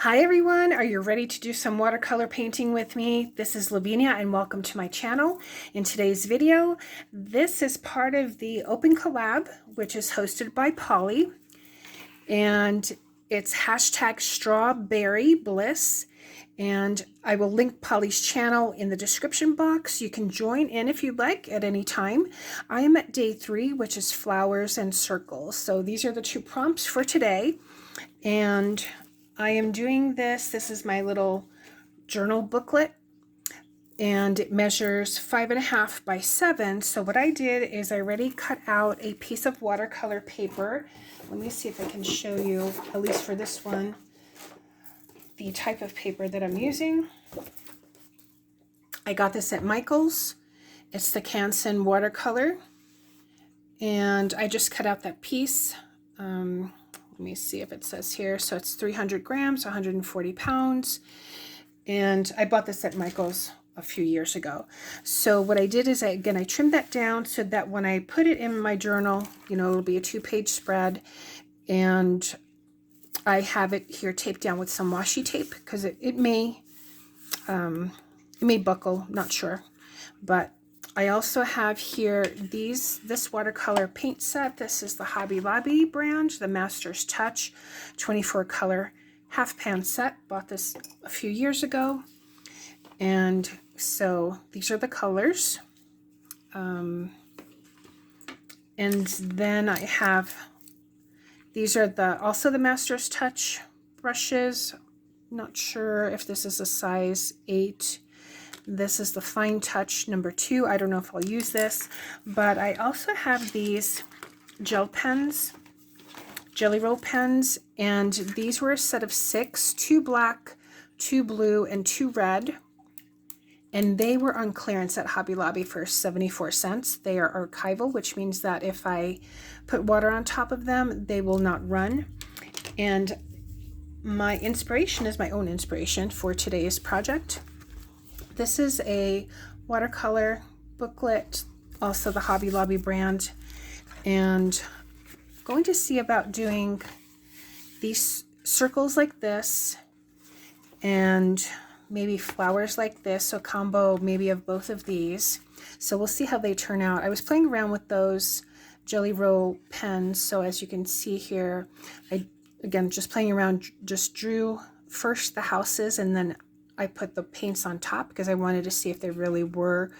Hi everyone, are you ready to do some watercolor painting with me? This is Lavinia and welcome to my channel. In today's video, this is part of the Open Collab, which is hosted by Polly, and it's hashtag Strawberry Bliss. And I will link Polly's channel in the description box. You can join in if you'd like at any time. I am at day 3, which is flowers and circles. So these are the 2 prompts for today. And I am doing this is my little journal booklet, and it measures 5.5 by 7. So what I did is I already cut out a piece of watercolor paper. Let me see if I can show you, at least for this one, the type of paper that I'm using. I got this at Michael's. It's the Canson watercolor, and I just cut out that piece. Let me see if it says here. So it's 300 grams, 140 pounds. And I bought this at Michael's a few years ago. So what I did is, I trimmed that down so that when I put it in my journal, it'll be a 2-page spread. And I have it here taped down with some washi tape because it may buckle, not sure. But I also have here this watercolor paint set. This is the Hobby Lobby brand, the Master's Touch 24 color half pan set. Bought this a few years ago. And so these are the colors. And then I have, these are also the Master's Touch brushes. Not sure if this is a size 8. This is the Fine Touch number 2. I don't know if I'll use this, but I also have these gel pens, Jelly Roll pens, and these were a set of 6, 2 black, 2 blue, and 2 red, and they were on clearance at Hobby Lobby for 74 cents. They are archival, which means that if I put water on top of them, they will not run. And my inspiration is my own inspiration for today's project. This is a watercolor booklet, also the Hobby Lobby brand, and I'm going to see about doing these circles like this and maybe flowers like this, so combo maybe of both of these. So we'll see how they turn out. I was playing around with those Jelly Roll pens, so as you can see here, again just playing around, just drew first the houses and then I put the paints on top because I wanted to see if they really were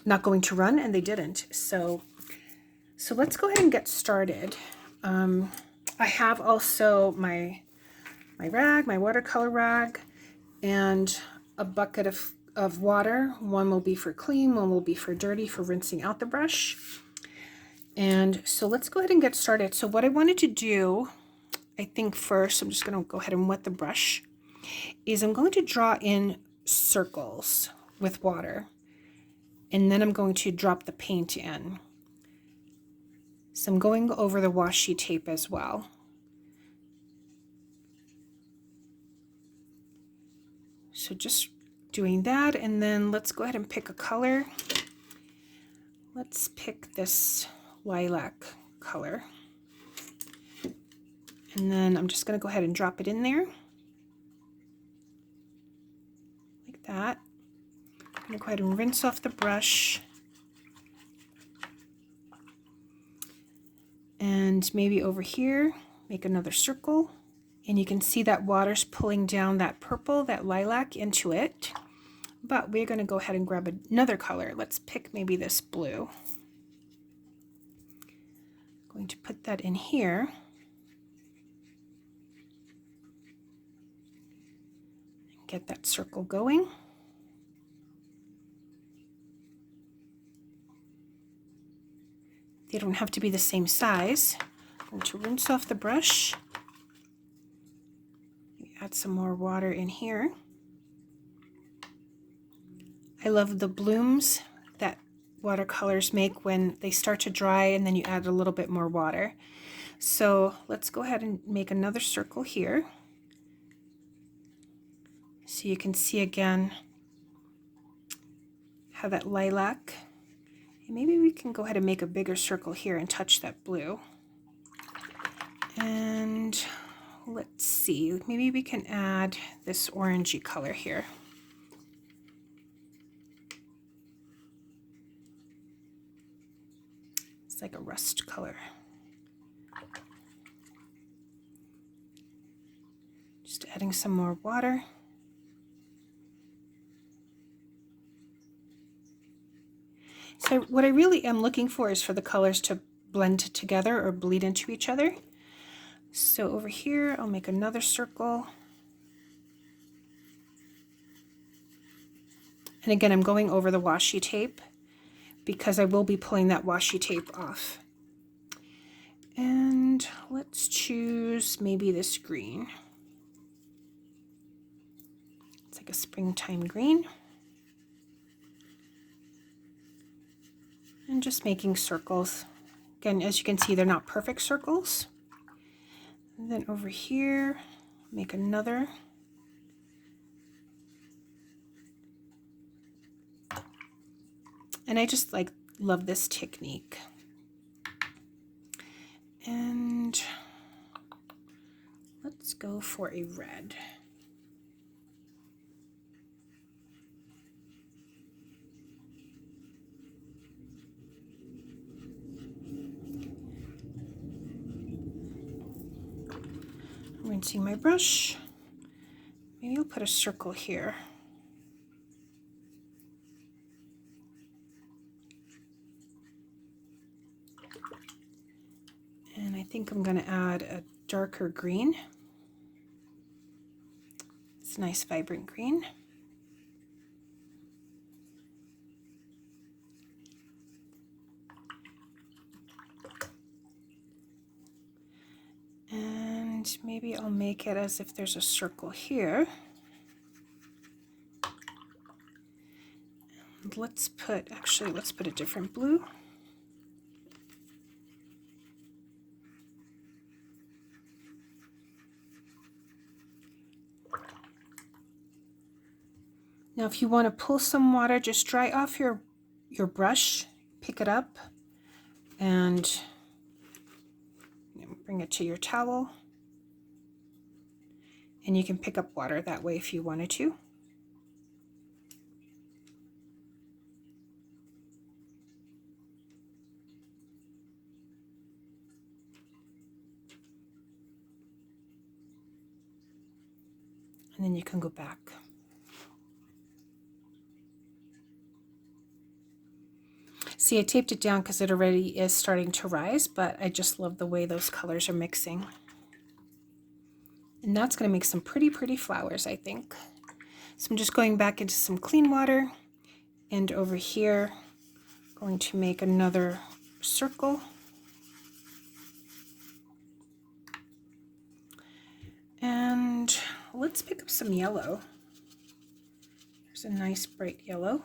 not going to run, and they didn't. So let's go ahead and get started. I have also my rag, my watercolor rag, and a bucket of water. One will be for clean, one will be for dirty, for rinsing out the brush. And so let's go ahead and get started. So what I wanted to do, I think first, I'm just going to go ahead and wet the brush, is I'm going to draw in circles with water, and then I'm going to drop the paint in. So I'm going over the washi tape as well. So just doing that, and then let's go ahead and pick a color. Let's pick this lilac color. And then I'm just going to go ahead and drop it in there. That. I'm going to go ahead and rinse off the brush, and maybe over here make another circle, and you can see that water's pulling down that purple, that lilac, into it. But we're going to go ahead and grab another color. Let's pick maybe this blue. I'm going to put that in here. Get that circle going. They don't have to be the same size. I'm going to rinse off the brush. Add some more water in here. I love the blooms that watercolors make when they start to dry and then you add a little bit more water. So let's go ahead and make another circle here. So you can see again how that lilac, and maybe we can go ahead and make a bigger circle here and touch that blue. And let's see, maybe we can add this orangey color here. It's like a rust color. Just adding some more water. So what I really am looking for is for the colors to blend together or bleed into each other. So over here, I'll make another circle. And again, I'm going over the washi tape because I will be pulling that washi tape off. And let's choose maybe this green. It's like a springtime green. And just making circles. Again, as you can see, they're not perfect circles. And then over here, make another. And I just love this technique. And let's go for a red. Rinsing my brush. Maybe I'll put a circle here. And I think I'm going to add a darker green. It's a nice vibrant green. And maybe I'll make it as if there's a circle here. And let's put a different blue. Now if you want to pull some water, just dry off your brush, pick it up, and bring it to your towel. And you can pick up water that way if you wanted to. And then you can go back. See, I taped it down because it already is starting to rise, but I just love the way those colors are mixing. And that's going to make some pretty flowers, I think. So I'm just going back into some clean water, and over here, going to make another circle. And let's pick up some yellow. There's a nice bright yellow.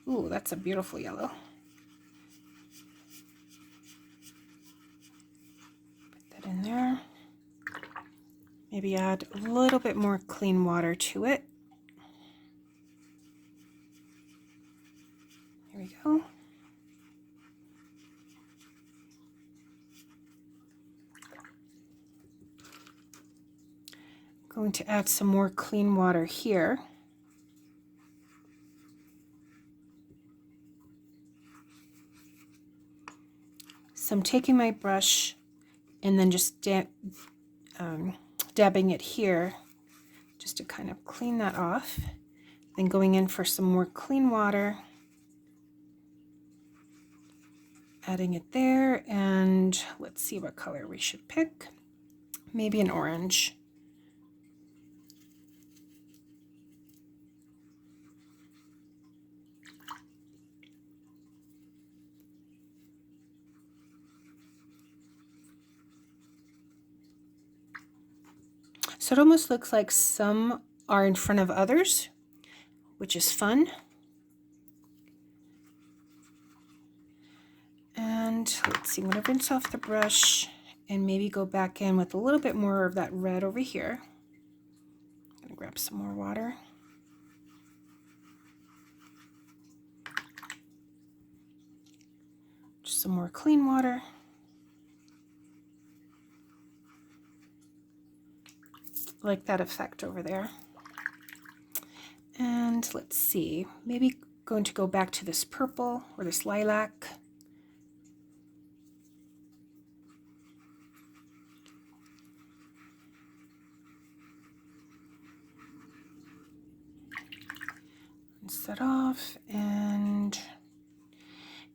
Ooh, that's a beautiful yellow. Put that in there. Maybe add a little bit more clean water to it. There we go. I'm going to add some more clean water here. So I'm taking my brush and then just dabbing it here just to kind of clean that off. Then going in for some more clean water, adding it there, and let's see what color we should pick. Maybe an orange. So it almost looks like some are in front of others, which is fun. And let's see, I'm going to rinse off the brush and maybe go back in with a little bit more of that red over here. I'm going to grab some more water. Just some more clean water. I like that effect over there. And let's see, maybe going to go back to this purple or this lilac. Rinse that off, and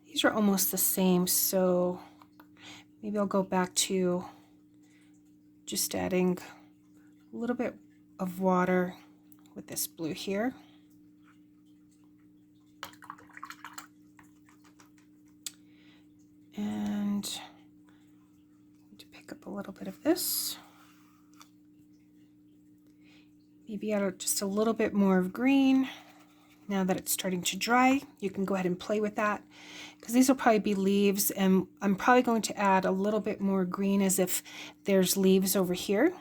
these are almost the same, so maybe I'll go back to just adding a little bit of water with this blue here. And to pick up a little bit of this. Maybe add just a little bit more of green. Now that it's starting to dry, you can go ahead and play with that, because these will probably be leaves, and I'm probably going to add a little bit more green as if there's leaves over here,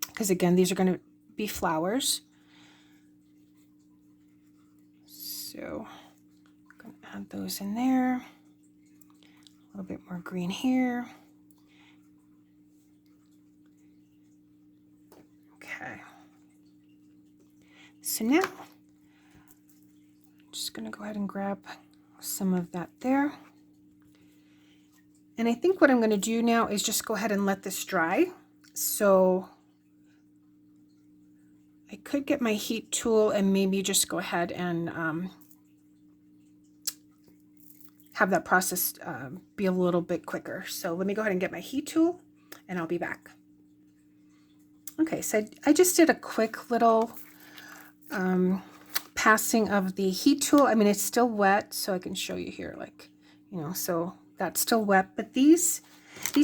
because again, these are going to be flowers. So I'm going to add those in there. A little bit more green here. Okay. So now I'm just going to go ahead and grab some of that there. And I think what I'm going to do now is just go ahead and let this dry. So I could get my heat tool and maybe just go ahead and have that process be a little bit quicker. So let me go ahead and get my heat tool and I'll be back. Okay, so I just did a quick little passing of the heat tool. I mean, it's still wet, so I can show you here, like, you know, so that's still wet, but these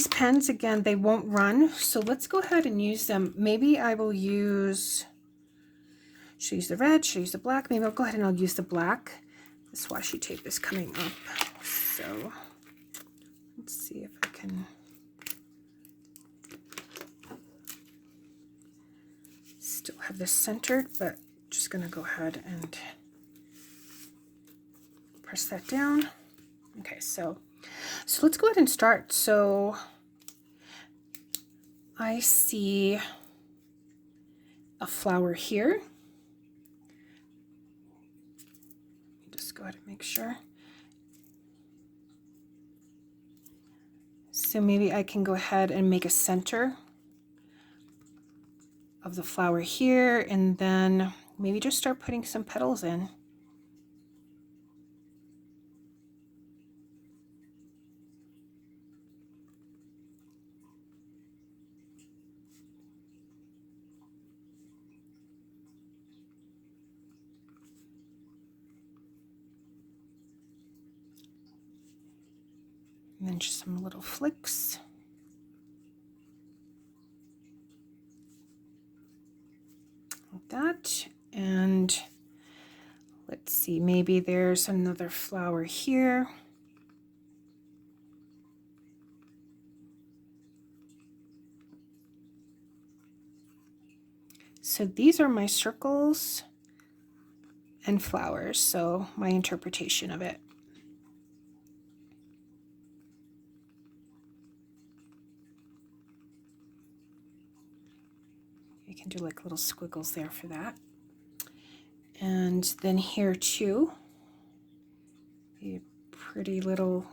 pens, again, they won't run. So let's go ahead and use them. Maybe I will use, should I use the red, should I use the black? Maybe I'll go ahead and I'll use the black. This washi tape is coming up. So let's see if I can still have this centered, but just gonna go ahead and press that down. Okay, so let's go ahead and start. So I see a flower here. Just go ahead and make sure. So maybe I can go ahead and make a center of the flower here, and then maybe just start putting some petals in. And then just some little flicks. Like that. And let's see, maybe there's another flower here. So these are my circles and flowers, so my interpretation of it. You can do like little squiggles there for that. And then here too, a pretty little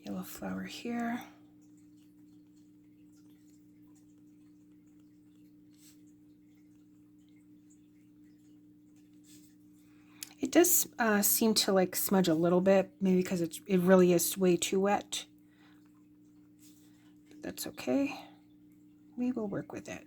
yellow flower here. It does seem to like smudge a little bit, maybe because it really is way too wet. But that's okay. We will work with it.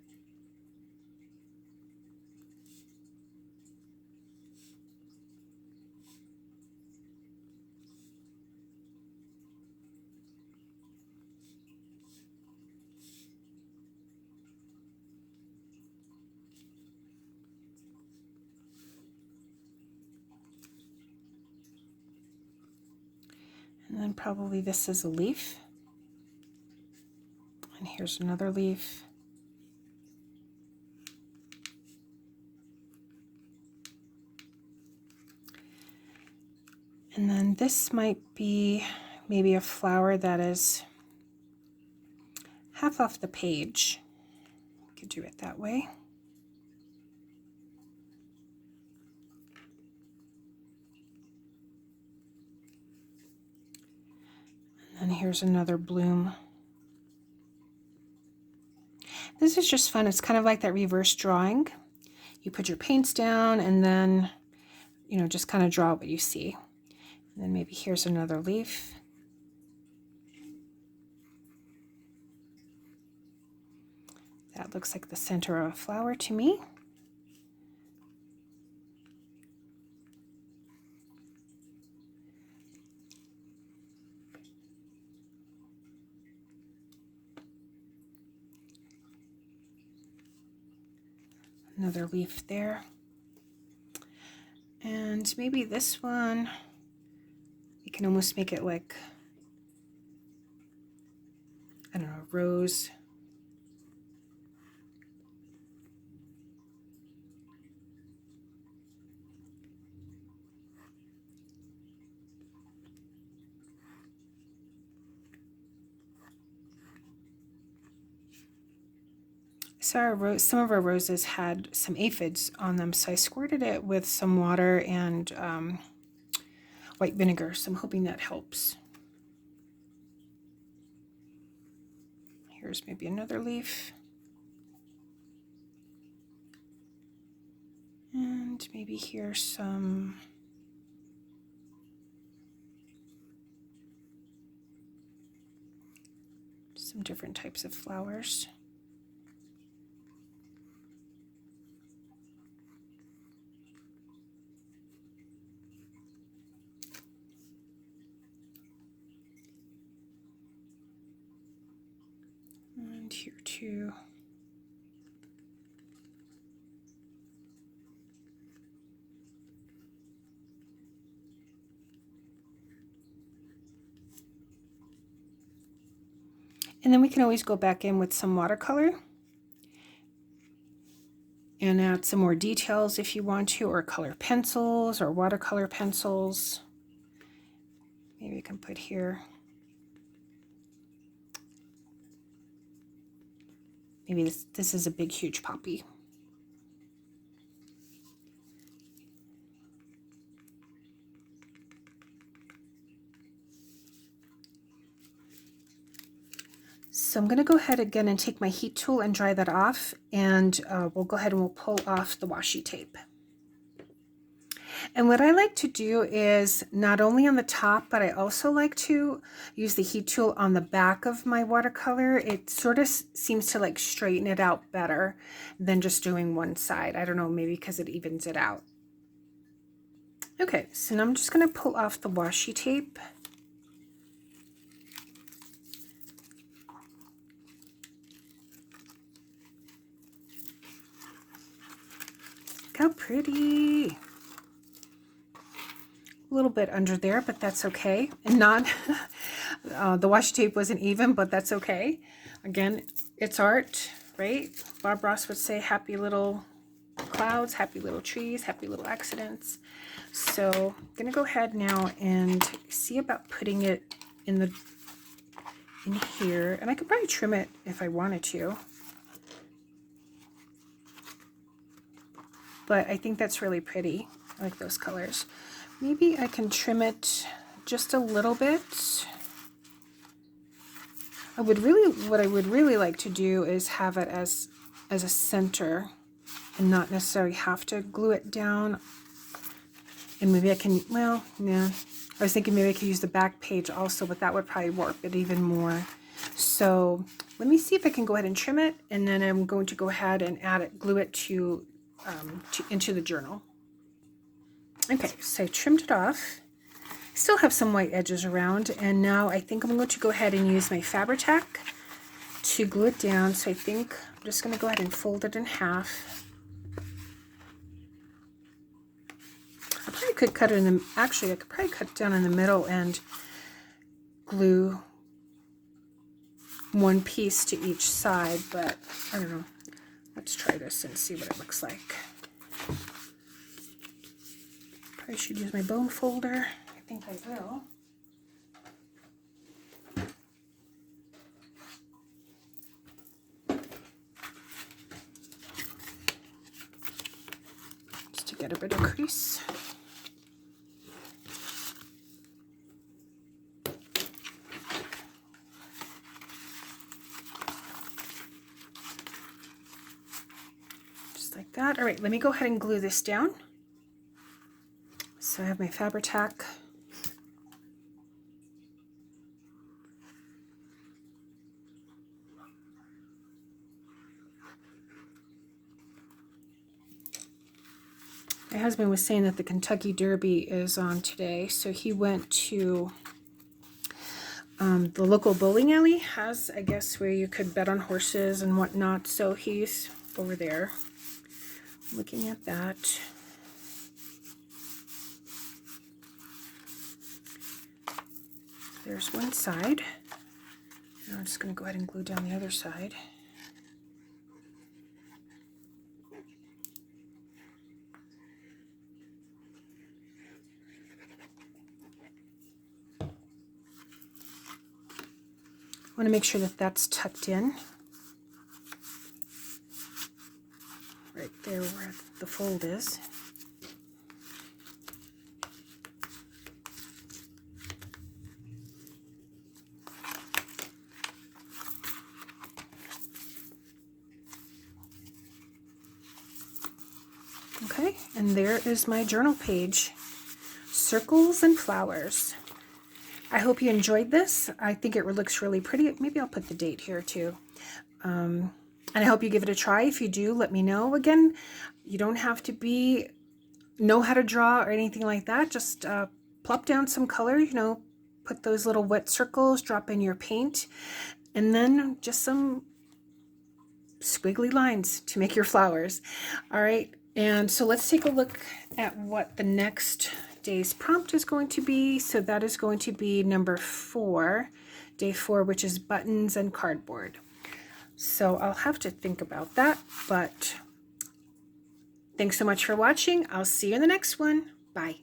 And then probably this is a leaf. And here's another leaf. And then this might be maybe a flower that half off the page. You could do it that way. And here's another bloom. This is just fun. It's kind of like that reverse drawing. You put your paints down and then, you know, just kind of draw what you see. And then maybe here's another leaf. That looks like the center of a flower to me. Another leaf there. And maybe this one, you can almost make it like, I don't know, rose. So some of our roses had some aphids on them, so I squirted it with some water and white vinegar, so I'm hoping that helps. Here's maybe another leaf. And maybe here's some different types of flowers. And here too. And then we can always go back in with some watercolor and add some more details if you want to, or color pencils or watercolor pencils. Maybe you can put here. Maybe this is a big, huge poppy. So I'm going to go ahead again and take my heat tool and dry that off, and we'll go ahead and we'll pull off the washi tape. And what I like to do is not only on the top, but I also like to use the heat tool on the back of my watercolor. It sort of seems to like straighten it out better than just doing one side. I don't know, maybe because it evens it out. Okay, so now I'm just going to pull off the washi tape. Look how pretty. A little bit under there, but that's okay. And not, the washi tape wasn't even, but that's okay. Again, it's art, right? Bob Ross would say happy little clouds, happy little trees, happy little accidents. So I'm gonna go ahead now and see about putting it in here. And I could probably trim it if I wanted to. But I think that's really pretty. I like those colors. Maybe I can trim it just a little bit. What I would really like to do is have it as a center and not necessarily have to glue it down. And maybe I can, well, yeah. I was thinking maybe I could use the back page also, but that would probably warp it even more. So let me see if I can go ahead and trim it, and then I'm going to go ahead and glue it into the journal. Okay, so I trimmed it off. Still have some white edges around, and now I think I'm going to go ahead and use my Fabri-Tac to glue it down. So I think I'm just going to go ahead and fold it in half. I probably could cut it in the, actually I could probably cut it down in the middle and glue one piece to each side, but I don't know. Let's try this and see what it looks like. Probably should use my bone folder. I think I will. get a bit of crease. Just like that. All right, let me go ahead and glue this down. So I have my Fabri-Tac. My husband was saying that the Kentucky Derby is on today, so he went to the local bowling alley has, I guess, where you could bet on horses and whatnot, so he's over there looking at that. There's one side. Now I'm just going to go ahead and glue down the other side. I want to make sure that that's tucked in. Right there where the fold is. Okay, and there is my journal page. Circles and flowers. I hope you enjoyed this. I think it looks really pretty. Maybe I'll put the date here too. And I hope you give it a try. If you do, let me know. Again, you don't have to know how to draw or anything like that. Just plop down some color, you know, put those little wet circles, drop in your paint, and then just some squiggly lines to make your flowers. All right, and so let's take a look at what the next day's prompt is going to be. So that is going to be number 4, day 4, which is buttons and cardboard. So I'll have to think about that, but thanks so much for watching. I'll see you in the next one. Bye.